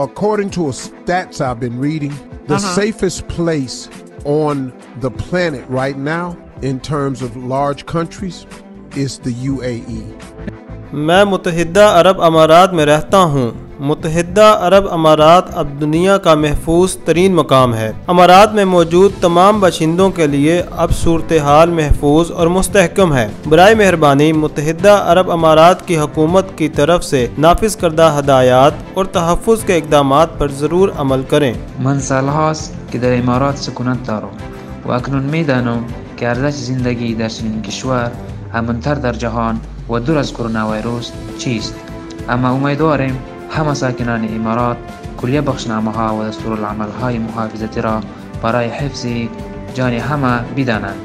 according to stats I've been reading, the safest place on the planet right now in terms of large countries is the UAE. मैं मुतहिदा अरब अमारात में रहता हूँ। मुतहिदा अरब अमारात अब दुनिया का महफूज तरीन मकाम है। अमारात में मौजूद तमाम बाशिंदों के लिए अब सूरत हाल महफूज और मुस्तहकम है। बराए मेहरबानी मुतहिदा अरब अमारात की हुकूमत की तरफ से नाफिज करदा हदायत और तहफ़्फ़ुज़ के इक़दामात पर ज़रूर अमल करें। من سالهاست که در امارات سکونت دارم و اکنون میدانم که ارزش زندگی در چنین کشور امن‌تر در جهان و دور از کرونا ویروس چیست. اما امیدواریم همه ساکنان امارات کلیه بخشنامه‌ها و دستورالعمل‌های محافظتی را برای حفظ جان همه بدانند.